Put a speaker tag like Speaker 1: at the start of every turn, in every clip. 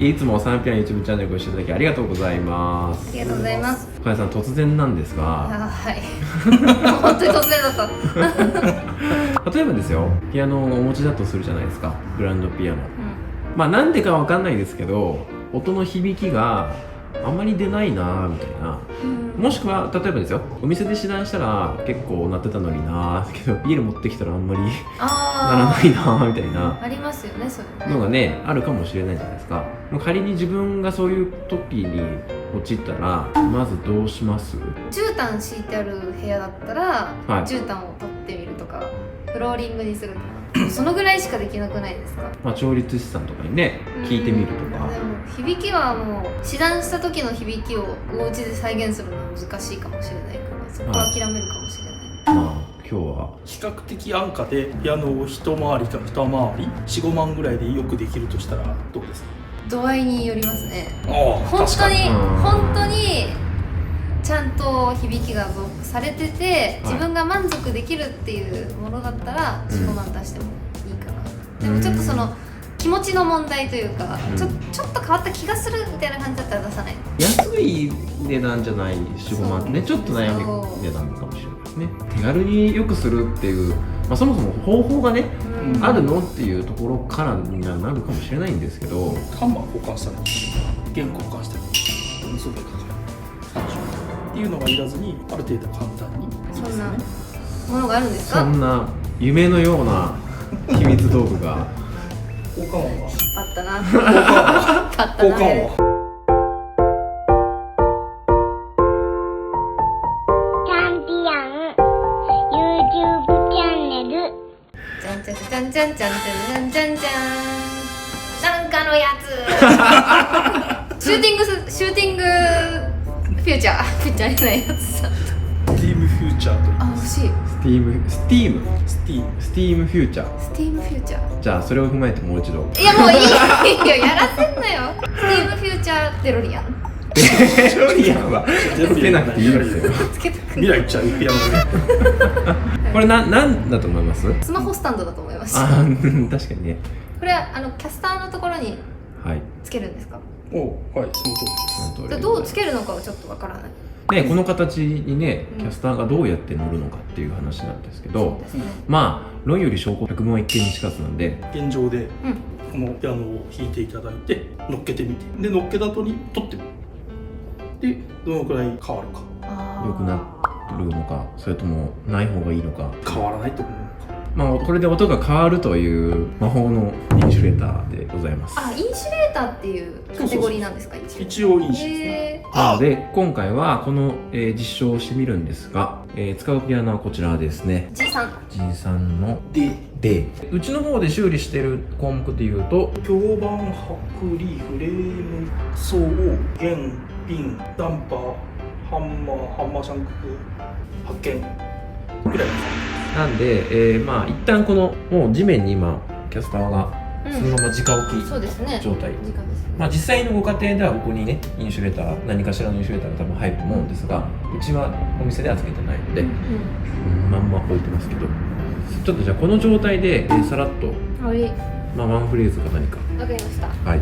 Speaker 1: いつもサンピアン YouTube チャンネルご視聴いただきありがとうございます。
Speaker 2: ありがとうございます。
Speaker 1: 深谷さん、突然なんですが、
Speaker 2: はい本当に突然だった
Speaker 1: 例えばですよ、ピアノをお持ちだとするじゃないですか、グランドピアノ。まあなんでかわかんないですけど、音の響きがあんまり出ないなみたいな、もしくは例えばですよ、お店で試弾したら結構鳴ってたのになけど家に持ってきたらあんまり鳴らないなみたいな
Speaker 2: ありますよね、そういう
Speaker 1: のがねあるかもしれないじゃないですか。仮に自分がそういう時に陥ったらまずどうします？
Speaker 2: 絨毯敷いてある部屋だったら、
Speaker 1: はい、
Speaker 2: 絨毯を取ってみるとかフローリングにするとかそのぐらいしかできなくないですか？
Speaker 1: まあ調律師さんとかにね聞いてみるとか。
Speaker 2: でも響きはもう試弾した時の響きをお家で再現するのは難しいかもしれないから、そこは諦めるかもしれない。
Speaker 1: まあ今日は
Speaker 3: 比較的安価でピアノを一回りか二回り 4,5 万ぐらいでよくできるとしたらどうですか？
Speaker 2: 度合いによりますね。
Speaker 3: 本
Speaker 2: 本当にちゃんと響きが増幅されてて、自分が満足できるっていうものだったら 4,5 万出してもいいかな。でもちょっとその気持ちの問題というか、ちょっと変わった気がするみたいな感じだったら出さない。
Speaker 1: 安い値段じゃない 4,5 万ってね、ちょっと悩み値段かもしれないですね。手軽によくするっていう、まあ、そもそも方法がね、あるのっていうところからになるかもしれないんですけど、
Speaker 3: ハンマー交換したり弦交換したりそれかかるっていうのがいらずにある程度簡単にいいですね。
Speaker 2: そんなものがあるんですか？
Speaker 1: そんな夢のような秘密道具が
Speaker 3: 交換音は
Speaker 2: あったなあったな。
Speaker 3: 交換音は
Speaker 4: チャンピオン YouTube チャンネル
Speaker 2: じゃんじゃんじゃんじゃんじゃんじゃんじゃんじゃんなんかのやつシューティングフューチャーじゃないやつさ。
Speaker 3: スティームフューチャーという
Speaker 2: あ、欲しい。
Speaker 1: スティームフューチャー。
Speaker 2: スティームフューチャー。
Speaker 1: じゃあそれを踏まえてもう一度。
Speaker 2: いやもういいよ、やらせんなよ。スティームフューチャーデロリアン。
Speaker 1: デロリアンはつけなくていいんですよ。
Speaker 2: つけたく
Speaker 3: 未来ちゃうピアノで
Speaker 1: これなんだと思います？
Speaker 2: スマホスタンドだと思いました。
Speaker 1: あー確かにね。
Speaker 2: これはキャスターのところに
Speaker 1: はい
Speaker 2: つけるんですか？
Speaker 3: はい、その通りです
Speaker 1: その通り。
Speaker 2: どうつけるのかはちょっとわからない。
Speaker 1: ね、この形にね、キャスターがどうやって乗るのかっていう話なんですけど、
Speaker 2: そうですね。
Speaker 1: まあ論より証拠百聞は一見にしかずなんで、
Speaker 3: 現状でこのピアノを弾いていただいて乗っけてみて、で乗っけた後に取ってみる、でどのくらい変わるか。
Speaker 1: 良くなるのか、それともない方がいいのか。
Speaker 3: 変わらないと思うのか。
Speaker 1: まあこれで音が変わるという魔法のインシュレーターでございます。
Speaker 2: あ、インシュレーターっていうカテゴリーなんですか？
Speaker 3: 一応因子ですね。
Speaker 1: なので今回はこの、実証をしてみるんですが、使うピアノはこちらですね。 G3 の D。うちの方で修理している項目でいうと、
Speaker 3: 響板、剥離、フレーム、奏、弦、ピン、ダンパー、ハンマーシャンク、発見ぐらいです。
Speaker 1: なんで、まあ一旦このもう地面に今キャスターがそのまま直置き
Speaker 2: そうですね。
Speaker 1: 状態、
Speaker 2: 時間ですね。
Speaker 1: まあ実際のご家庭ではここにねインシュレーター、何かしらのインシュレーターが多分入ると思うんですが、うちはお店ではつけてないので、まんま置いてますけど、ちょっとじゃあこの状態で、さらっと、
Speaker 2: はい。
Speaker 1: まあ、ワンフレーズか何か。
Speaker 2: わかりました。
Speaker 1: はい。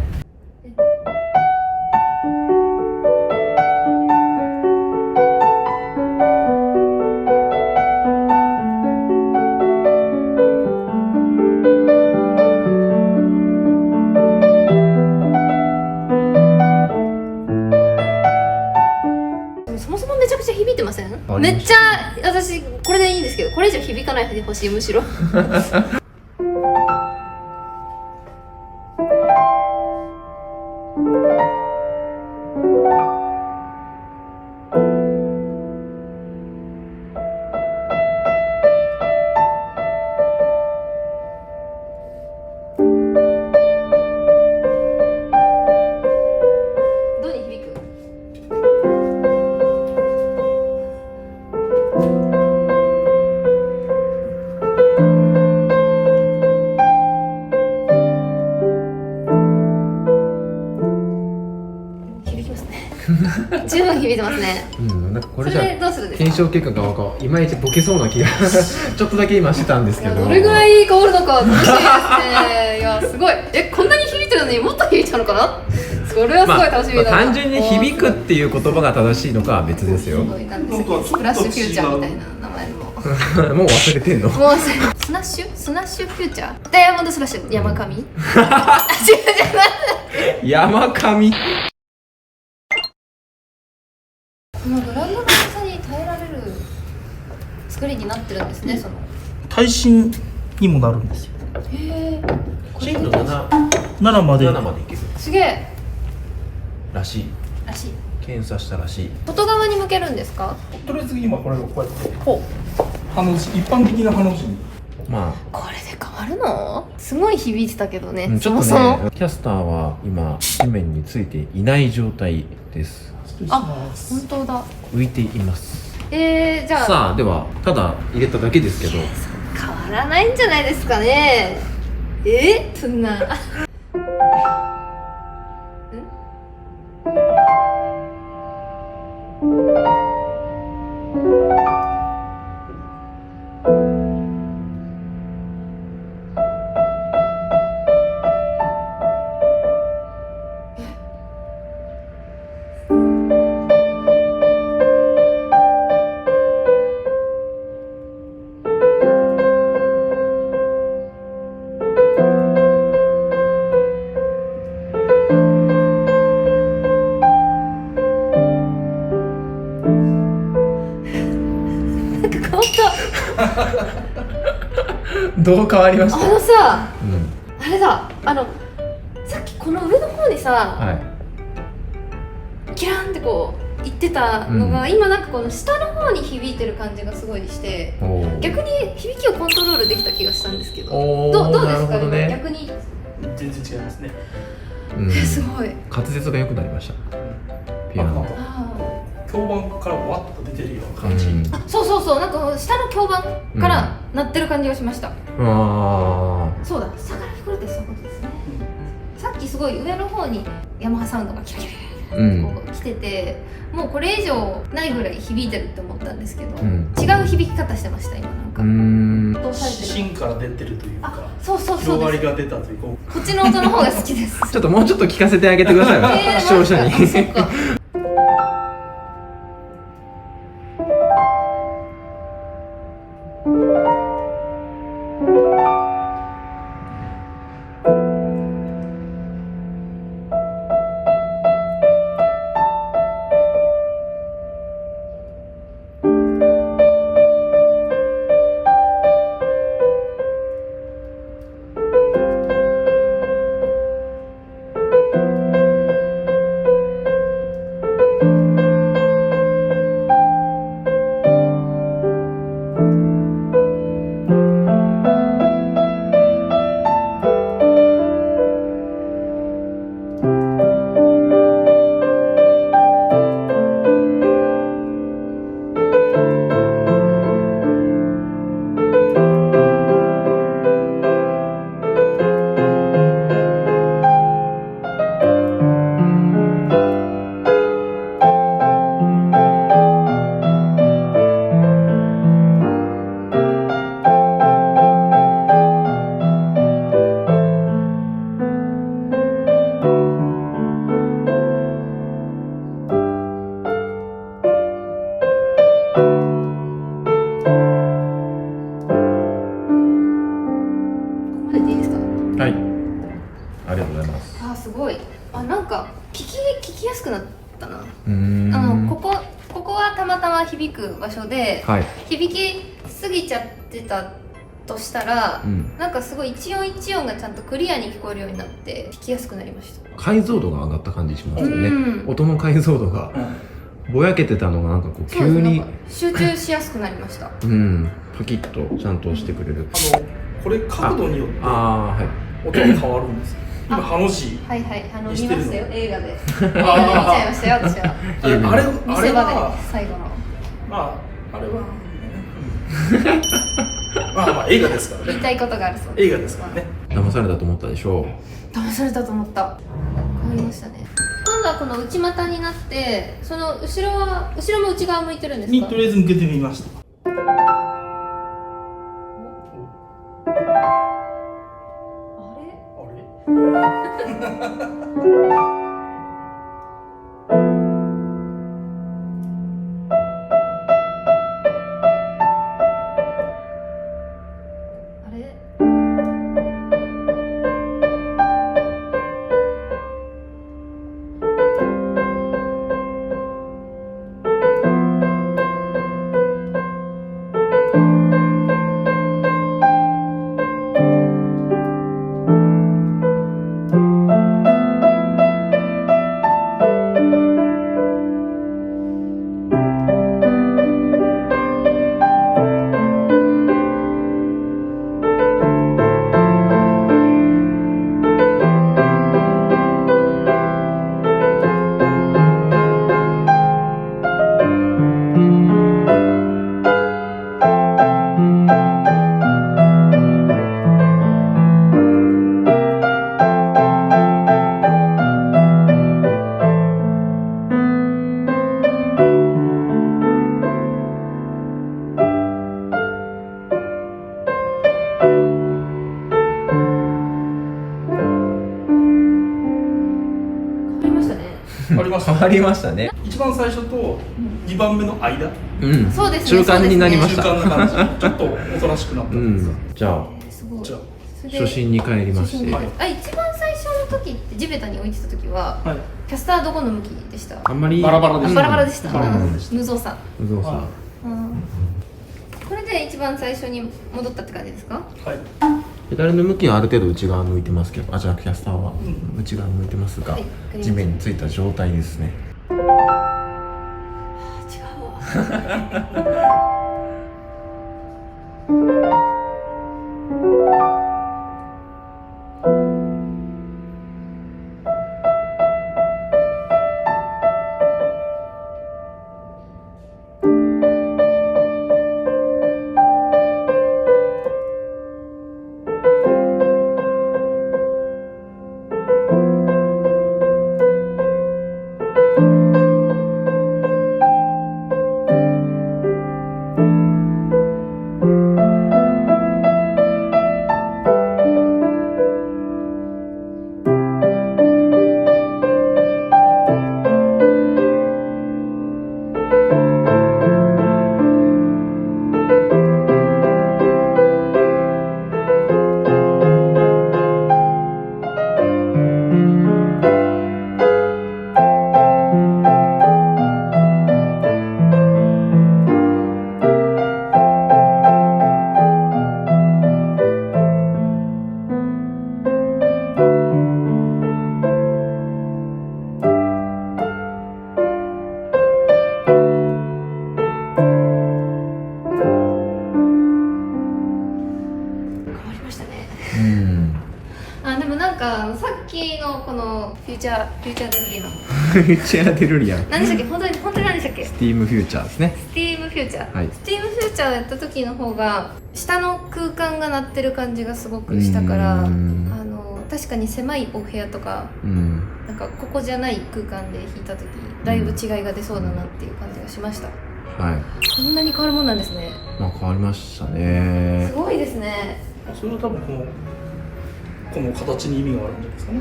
Speaker 2: そもそもめちゃくちゃ響いてません？
Speaker 1: あ
Speaker 2: めっちゃ私これでいいんですけど、これ以上響かないでほしい、むしろ。どうに響く？響きますね。十分響いてますね。
Speaker 1: なんかこ
Speaker 2: それ
Speaker 1: れじゃ
Speaker 2: でどうするんですか？
Speaker 1: 検証結果がわかいまいちボケそうな気がちょっとだけ今してたんですけど、
Speaker 2: どれぐらい変わるのか楽しみですね。いや、すごい。こんなに響いてるのにもっと響いちゃうのかな？それはすごい楽しみだな、
Speaker 1: 単純に響くっていう言葉が正しいのかは別ですよ
Speaker 2: すごいなんですよスプラッシュフューチャーみたいな名前の
Speaker 1: もう忘れてんの？
Speaker 2: もうスナッシュフューチャーダイヤモンドスラッシュ山上違うじゃない
Speaker 1: 山上。
Speaker 2: このグランドの重さに耐えられる作りになってるんですね、その
Speaker 3: 耐震にもなるんですよ。
Speaker 2: へえ
Speaker 1: 震度7
Speaker 3: 7まで
Speaker 1: 7までいける
Speaker 2: すげえ
Speaker 1: らしい。
Speaker 2: らしい。
Speaker 1: 検査したらしい。
Speaker 2: 外側に向けるんですか？
Speaker 3: とりあえず今これをこうやって
Speaker 2: ほ
Speaker 3: ハの字、一般的なハの字に
Speaker 1: ま
Speaker 2: これで変わるの？すごい響いてたけどね、
Speaker 1: あ、ち
Speaker 2: そも
Speaker 1: ょっと
Speaker 2: そも。
Speaker 1: ね、キャスターは今地面についていない状態です。
Speaker 2: あ、本当だ。
Speaker 1: 浮いています。
Speaker 2: じゃあ
Speaker 1: さあ、ではただ入れただけですけど、
Speaker 2: 変わらないんじゃないですかね。そんな。変わった。
Speaker 1: どう変わりました？
Speaker 2: あのさ、
Speaker 1: うん、
Speaker 2: あれだ、さっきこの上の方にさ、
Speaker 1: はい。
Speaker 2: キラーンってこう言ってたのが、今なんかこの下の方に響いてる感じがすごいして、
Speaker 1: おー
Speaker 2: 逆に響きをコントロールできた気がしたんですけど、
Speaker 1: おー
Speaker 2: どうですか、
Speaker 1: なるほどね。
Speaker 2: 逆に。
Speaker 3: 全然違いますね。
Speaker 1: うん、
Speaker 2: すごい。
Speaker 1: 滑舌が良くなりました。ピアノ。
Speaker 3: 響板からわっと出てるような
Speaker 1: う
Speaker 3: 感じ。
Speaker 1: ん、
Speaker 2: そうなんか下の響板から鳴ってる感じがしました。
Speaker 1: あ
Speaker 2: そうだ、下から聞こえてそういうことですね。さっきすごい上の方にヤマハサウンドがキラキラキラ
Speaker 1: ー、うん、
Speaker 2: こう来てて、もうこれ以上ないぐらい響いてるって思ったんですけど、
Speaker 1: うん
Speaker 2: 違う響き方してました今なんか。どうされてる？
Speaker 3: 芯から出てるというか
Speaker 2: あ、そう
Speaker 3: 広がり
Speaker 2: です。
Speaker 3: が出たというか。
Speaker 2: こっちの音の方が好きです。
Speaker 1: ちょっともうちょっと聞かせてあげてくださいよ、視聴者に。
Speaker 2: マジか。そっか。ここまででいいですか？
Speaker 1: はい、ありがとうございます。
Speaker 2: あ、すごい。なんか聞きやすくなったな。ここはたまたま響く場所で、
Speaker 1: はい、
Speaker 2: 響きすぎちゃってたとしたら、なんかすごい一音一音がちゃんとクリアに聞こえるようになって聞きやすくなりました。
Speaker 1: 解像度が上がった感じしますよね。
Speaker 2: うん
Speaker 1: 音の解像度がぼやけてたのがなんかこう急に、
Speaker 2: なんか集中しやすくなりました。
Speaker 1: うん、パキッとちゃんとしてくれる。
Speaker 3: これ角度によって
Speaker 1: ああ、はい。
Speaker 3: 音が変わるんですよ。今ハの字。
Speaker 2: はいはい、見
Speaker 3: してるの
Speaker 2: ましたよ、映画で。映画で見ちゃいましたよ、私は。
Speaker 3: あれ
Speaker 2: 見せ場で
Speaker 3: は
Speaker 2: 最後の。
Speaker 3: まああれはまあ映画ですからね。
Speaker 2: 言いたいことがあるそうです。
Speaker 3: 映画ですからね。
Speaker 1: 騙されたと思ったでしょ
Speaker 2: 騙されたと思った。変わりましたね。今度はこの内股になって、その後ろも内側向いてるんですか？
Speaker 3: にとりあえず向けてみました。
Speaker 2: あれ？
Speaker 3: あれ？ありました
Speaker 1: 変わりましたね。
Speaker 3: 一番最初と2番目の間、
Speaker 1: うん。
Speaker 2: そうですね
Speaker 1: 中間になりました。
Speaker 3: 中間な感じ、ちょっとおとなしくなった
Speaker 1: うん
Speaker 3: です、
Speaker 1: ん。じゃあ
Speaker 2: すごい。
Speaker 3: じゃ
Speaker 2: それで
Speaker 1: 初心に帰りまして、
Speaker 3: はい
Speaker 2: あ、一番最初の時って地べたに置いてた時は、
Speaker 3: あ、はい、
Speaker 2: キャスターどこの向きでした？
Speaker 1: あんまり
Speaker 3: バラバラでした
Speaker 2: バラバラでした。
Speaker 3: バラバラ
Speaker 2: うん
Speaker 3: でした
Speaker 2: 無造作。
Speaker 1: 無造作。
Speaker 3: は
Speaker 2: これで一番最初に戻ったって感じですか？
Speaker 3: はい、
Speaker 1: 左の向きはある程度内側向いてますけど、あ、じゃあキャスターは
Speaker 3: うん
Speaker 1: 内側向いてますが、
Speaker 2: はい
Speaker 1: 地面についた状態ですね。
Speaker 2: 違うわ。あ、でもなんかさっきのこのフューチャーデルリの
Speaker 1: フューチャーデルリアン。
Speaker 2: 何でしたっけ？本当に何でしたっけ？
Speaker 1: スティームフューチャーですね。
Speaker 2: スティームフューチャー、
Speaker 1: はい
Speaker 2: スティームフューチャーをやった時の方が下の空間が鳴ってる感じがすごくしたから、確かに狭いお部屋とか
Speaker 1: うん。
Speaker 2: なんかここじゃない空間で弾いた時だいぶ違いが出そうだなっていう感じがしました。
Speaker 1: はい。
Speaker 2: こんなに変わるもんなんですね。
Speaker 1: まあ変わりました
Speaker 2: す
Speaker 1: ね。
Speaker 2: ごいですね。
Speaker 3: それは多分この形に意味があるんじゃないですかね。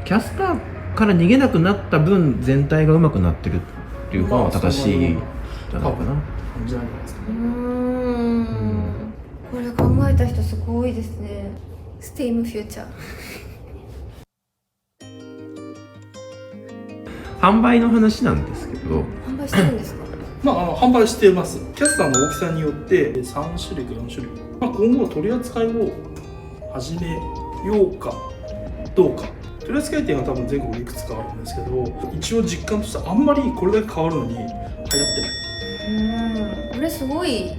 Speaker 1: キャスターから逃げなくなった分全体が上手くなってるっていうのは正しいんじゃないかな。
Speaker 3: 感じなんじゃないですかね。
Speaker 2: これ考えた人すごいですね。スティームフューチャー。
Speaker 1: 販売の話なんですけど、
Speaker 2: 販売してるんですか？
Speaker 3: 販売しています。キャスターの大きさによって3種類か4種類、今後取り扱いを始めようかどうか。取り扱い店は多分全国でいくつかあるんですけど、一応実感としてあんまりこれだけ変わるのに流行ってない。
Speaker 2: これすごい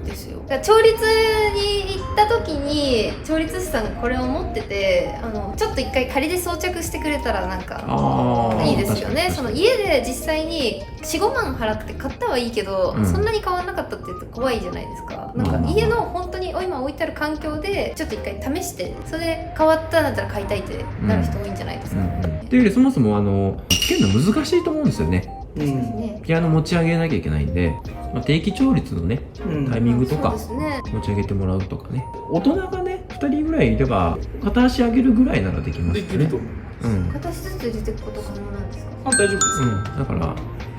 Speaker 2: ですよ。だから調律に行った時に調律師さんがこれを持ってて、ちょっと一回仮で装着してくれたらなんかいいですよね。その家で実際に 4,5 万払って買ったはいいけど、そんなに変わらなかったって言うと怖いじゃないですか。なんか家の本当に今置いてある環境でちょっと一回試して、それで変わったんだったら買いたいってなる人多いんじゃないですか。
Speaker 1: っていうよりそもそもつけるの難しいと思うんですよね。ピアノ持ち上げなきゃいけないんで、定期調律のねタイミングとか
Speaker 2: そうですね。
Speaker 1: 持ち上げてもらうとかね。大人がね2人ぐらいいれば片足上げるぐらいならできますよね。
Speaker 3: できると思う。
Speaker 2: 片足ずつ入れていくこと可能なんですか？
Speaker 3: 大丈夫です。
Speaker 1: だか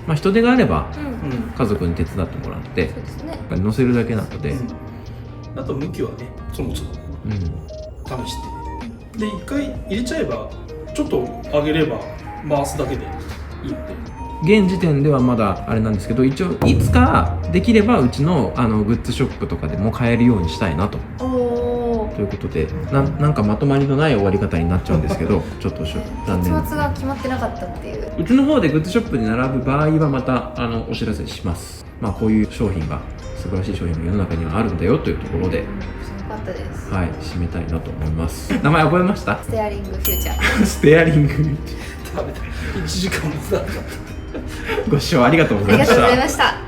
Speaker 1: ら人手があれば
Speaker 2: うん
Speaker 1: 家族に手伝ってもらって
Speaker 2: そうですね。
Speaker 1: 乗せるだけなので、
Speaker 3: あと向きはね、その都度試してで1回入れちゃえばちょっと上げれば回すだけでいいので。
Speaker 1: 現時点ではまだあれなんですけど、一応いつかできればうちのグッズショップとかでも買えるようにしたいなということで、なんかまとまりのない終わり方になっちゃうんですけどちょっと残念。
Speaker 2: 結末が決まってなかったっていう。
Speaker 1: うちの方でグッズショップに並ぶ場合はまたお知らせします。こういう商品が素晴らしい商品が世の中にはあるんだよというところで、
Speaker 2: すごかったです。
Speaker 1: はい、締めたいなと思います。名前覚えました？
Speaker 2: ステアリングフューチャー。
Speaker 1: ステアリング
Speaker 3: 食べた1時間も経った。
Speaker 1: ご視聴ありがとうご
Speaker 2: ありがとうござい
Speaker 1: ざいました。
Speaker 2: ました。